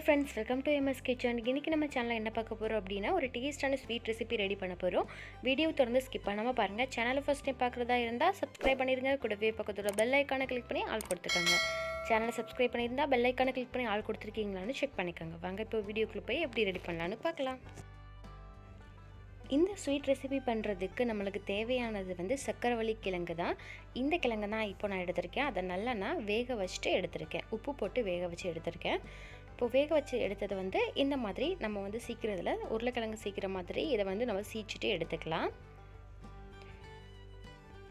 friends, welcome to MS Kitchen. இன்னைக்கு நம்ம சேனல்ல என்ன பார்க்க போறோம் அப்படினா ஒரு டேஸ்டான ஸ்வீட் ரெசிபி ரெடி பண்ண போறோம். வீடியோ தொடர்ந்து ஸ்கிப் பண்ணாம பாருங்க. சேனலை ஃபர்ஸ்ட் டைம் பார்க்கறதா இருந்தா Subscribe பண்ணிருங்க. கூடவே பக்கத்துல பெல் ஐகானை கிளிக் பண்ணி ஆல் கொடுத்துக்கங்க. சேனலை Subscribe பண்ணிருந்தா பெல் ஐகானை கிளிக் பண்ணி ஆல் கொடுத்திருக்கீங்களான்னு செக் பண்ணிக்கங்க. வாங்க இப்போ வீடியோக்குள்ள போய் எப்படி ரெடி பண்ணலாம்னு பார்க்கலாம். இந்த ஸ்வீட் ரெசிபி பண்ணுறதுக்கு நம்மளுக்கு தேவையானது வந்து சக்கரவள்ளி கிழங்கு தான். இந்த கிழங்கு தான் இப்போ நான் எடுத்திருக்கேன். அதை நல்லா நான் வேக வச்சுட்டு எடுத்திருக்கேன். உப்பு போட்டு வேக வச்சு எடுத்திருக்கேன். இப்போ வேக வச்சு எடுத்தது வந்து இந்த மாதிரி நம்ம வந்து சீக்கிரத்தில் உருளைக்கிழங்கு சீக்கிர மாதிரி இதை வந்து நம்ம சீச்சிட்டு எடுத்துக்கலாம்.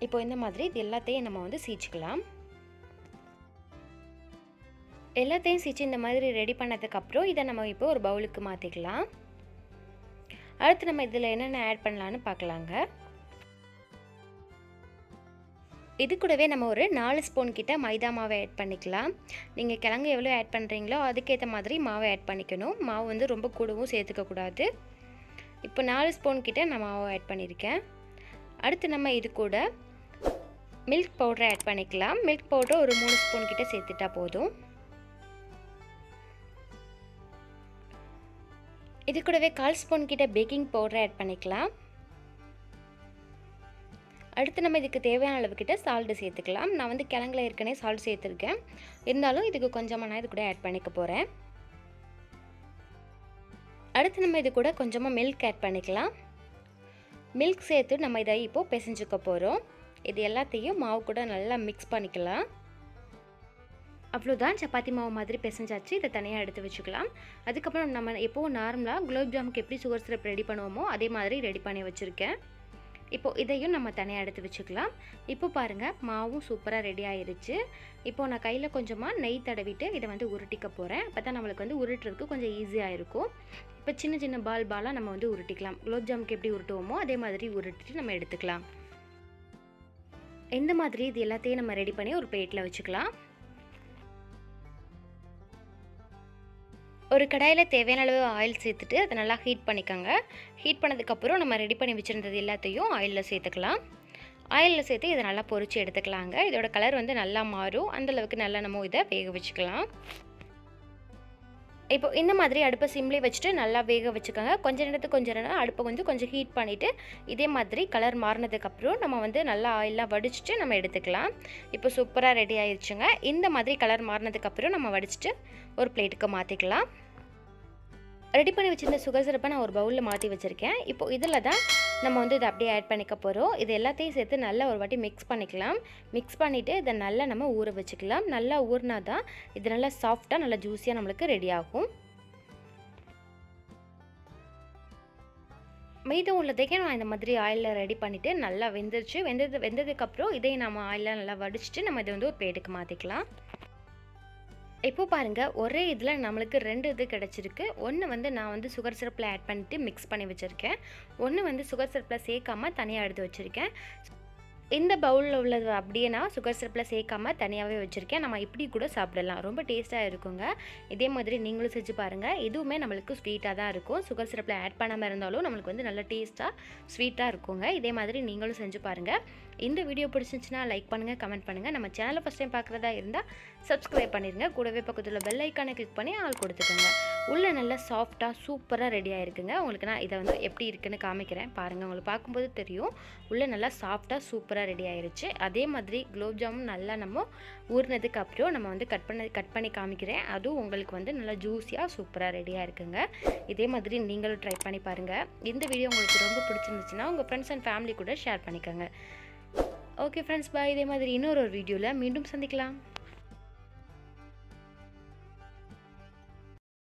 இப்போ இந்த மாதிரி இது எல்லாத்தையும் நம்ம வந்து சீச்சிக்கலாம். எல்லாத்தையும் சீச்சு இந்த மாதிரி ரெடி பண்ணதுக்கப்புறம் இதை நம்ம இப்போ ஒரு பவுலுக்கு மாற்றிக்கலாம். அடுத்து நம்ம இதில் என்னென்ன ஆட் பண்ணலான்னு பார்க்கலாங்க. இது கூடவே நம்ம ஒரு 4 ஸ்பூன் கிட்ட மைதா மாவை ஆட் பண்ணிக்கலாம். நீங்கள் கிழங்கு எவ்வளோ ஆட் பண்ணுறீங்களோ அதுக்கேற்ற மாதிரி மாவை ஆட் பண்ணிக்கணும். மாவு வந்து ரொம்ப கூடவும் சேர்த்துக்கக்கூடாது. இப்போ 4 ஸ்பூன் கிட்ட நான் மாவை ஆட் பண்ணியிருக்கேன். அடுத்து நம்ம இது கூட மில்க் பவுடரை ஆட் பண்ணிக்கலாம். மில்க் பவுடர் ஒரு 3 ஸ்பூன் கிட்ட சேர்த்துட்டா போதும். இது கூடவே 1/4 ஸ்பூன் கிட்ட பேக்கிங் பவுடரை ஆட் பண்ணிக்கலாம். அடுத்து நம்ம இதுக்கு தேவையான அளவுக்கிட்ட சால்ட்டு சேர்த்துக்கலாம். நான் வந்து கிழங்குல ஏற்கனவே சால்ட் சேர்த்துருக்கேன். இருந்தாலும் இதுக்கு கொஞ்சமாக நான் இது கூட ஆட் பண்ணிக்க போகிறேன். அடுத்து நம்ம இது கூட கொஞ்சமாக மில்க் ஆட் பண்ணிக்கலாம். மில்க் சேர்த்து நம்ம இதை இப்போது பிசைஞ்சுக்க போகிறோம். இது எல்லாத்தையும் மாவு கூட நல்லா மிக்ஸ் பண்ணிக்கலாம். அவ்வளோதான், சப்பாத்தி மாவு மாதிரி பிசைஞ்சாச்சு. இதை தனியாக எடுத்து வச்சுக்கலாம். அதுக்கப்புறம் நம்ம எப்போவும் நார்மலாக குலோப் ஜாமுக்கு எப்படி சுகர் சிரப் ரெடி பண்ணுவோமோ அதே மாதிரி ரெடி பண்ணி வச்சுருக்கேன். இப்போது இதையும் நம்ம தனியாக எடுத்து வச்சுக்கலாம். இப்போ பாருங்கள், மாவும் சூப்பராக ரெடி ஆயிருச்சு. இப்போது நான் கையில் கொஞ்சமாக நெய் தடவிட்டு இதை வந்து உருட்டிக்க போகிறேன். அப்போ தான் நம்மளுக்கு வந்து உருட்டுறதுக்கு கொஞ்சம் ஈஸியாக இருக்கும். இப்போ சின்ன சின்ன பாலாக நம்ம வந்து உருட்டிக்கலாம். குலோப் ஜாமுக்கு எப்படி உருட்டுவோமோ அதே மாதிரி உருட்டிட்டு நம்ம எடுத்துக்கலாம். இந்த மாதிரி இது எல்லாத்தையும் நம்ம ரெடி பண்ணி ஒரு பிளேட்டில் வச்சுக்கலாம். ஒரு கடாயில் தேவையான அளவு ஆயில் சேர்த்துட்டு அதை நல்லா ஹீட் பண்ணிக்கோங்க. ஹீட் பண்ணதுக்கப்புறம் நம்ம ரெடி பண்ணி வச்சுருந்தது எல்லாத்தையும் ஆயிலில் சேர்த்துக்கலாம். ஆயிலில் சேர்த்து இதை நல்லா பொரித்து எடுத்துக்கலாங்க. இதோட கலர் வந்து நல்லா மாறும். அந்தளவுக்கு நல்லா நம்ம இதை வேக வச்சுக்கலாம். இப்போ இந்த மாதிரி அடுப்பை சிம்லேயே வச்சுட்டு நல்லா வேக வச்சுக்கோங்க. கொஞ்சம் நேரம் அடுப்பை கொஞ்சம் ஹீட் பண்ணிவிட்டு இதே மாதிரி கலர் மாறினதுக்கப்புறம் நம்ம வந்து நல்லா ஆயிலெலாம் வடிச்சிட்டு நம்ம எடுத்துக்கலாம். இப்போ சூப்பராக ரெடி ஆயிடுச்சுங்க. இந்த மாதிரி கலர் மாறினதுக்கப்புறம் நம்ம வடிச்சிட்டு ஒரு பிளேட்டுக்கு மாற்றிக்கலாம். ரெடி பண்ணி வச்சுருந்த சுகர் சிரப்பை நான் ஒரு பவுலில் மாற்றி வச்சுருக்கேன். இப்போது இதில் தான் நம்ம வந்து இதை அப்படியே ஆட் பண்ணிக்க போகிறோம். இது எல்லாத்தையும் சேர்த்து நல்லா ஒரு வாட்டி மிக்ஸ் பண்ணிக்கலாம். மிக்ஸ் பண்ணிவிட்டு இதை நல்லா நம்ம ஊற வச்சுக்கலாம். நல்லா ஊறினா தான் இது நல்லா சாஃப்டாக நல்லா ஜூஸியாக நம்மளுக்கு ரெடி ஆகும். மீதம் உள்ளதையும் நான் இந்த மாதிரி ஆயிலில் ரெடி பண்ணிவிட்டு நல்லா வெந்ததுக்கப்புறம் இதையும் நம்ம ஆயிலில் நல்லா வடிச்சிட்டு நம்ம இதை வந்து ஒரு பிளேட்டுக்கு மாற்றிக்கலாம். இப்போ பாருங்கள், ஒரே இதில் நம்மளுக்கு 2 இது கிடச்சிருக்கு. ஒன்று வந்து நான் வந்து சுகர் சிரப்பில் ஆட் பண்ணிவிட்டு மிக்ஸ் பண்ணி வச்சுருக்கேன். ஒன்று வந்து சுகர் சிரப்பில் சேர்க்காமல் தனியாக எடுத்து வச்சுருக்கேன். இந்த பவுலில் உள்ளது அப்படியே நான் சுகர் சிரப்பில் சேர்க்காமல் தனியாகவே வச்சுருக்கேன். நம்ம இப்படி கூட சாப்பிடலாம். ரொம்ப டேஸ்ட்டாக இருக்குங்க. இதே மாதிரி நீங்களும் செஞ்சு பாருங்கள். இதுவுமே நம்மளுக்கு ஸ்வீட்டாக தான் இருக்கும். சுகர் சிரப்பில் ஆட் பண்ணாமல் இருந்தாலும் நம்மளுக்கு வந்து நல்ல டேஸ்ட்டாக ஸ்வீட்டாக இருக்குங்க. இதே மாதிரி நீங்களும் செஞ்சு பாருங்கள். இந்த வீடியோ பிடிச்சிருந்துச்சுன்னா லைக் பண்ணுங்கள், கமெண்ட் பண்ணுங்கள். நம்ம சேனலை ஃபஸ்ட் டைம் பார்க்குறதா இருந்தால் Subscribe பண்ணிடுங்க. கூடவே பக்கத்தில் பெல் ஐக்கானை கிளிக் பண்ணி ஆல் கொடுத்துக்கோங்க. உள்ளே நல்லா சாஃப்டாக சூப்பராக ரெடி ஆகிருக்குங்க. உங்களுக்கு நான் இதை வந்து எப்படி இருக்குன்னு காமிக்கிறேன் பாருங்கள். உங்களுக்கு பார்க்கும்போது தெரியும் உள்ளே நல்லா சாஃப்டாக சூப்பராக ரெடி ஆயிருச்சு. அதே மாதிரி குலோப் ஜாமுன் நல்லா நம்ம ஊறினதுக்கு அப்புறம் நம்ம வந்து கட் பண்ணி காமிக்கிறேன். அதுவும் உங்களுக்கு வந்து நல்லா ஜூஸியாக சூப்பராக ரெடியாக இருக்குங்க. இதே மாதிரி நீங்களும் ட்ரை பண்ணி பாருங்கள். இந்த வீடியோ உங்களுக்கு ரொம்ப பிடிச்சிருந்துச்சுன்னா உங்கள் ஃப்ரெண்ட்ஸ் அண்ட் ஃபேமிலி கூட ஷேர் பண்ணிக்கோங்க. ஓகே ஃப்ரெண்ட்ஸ், பாய். இதே மாதிரி இன்னொரு வீடியோவில் மீண்டும் சந்திக்கலாம்.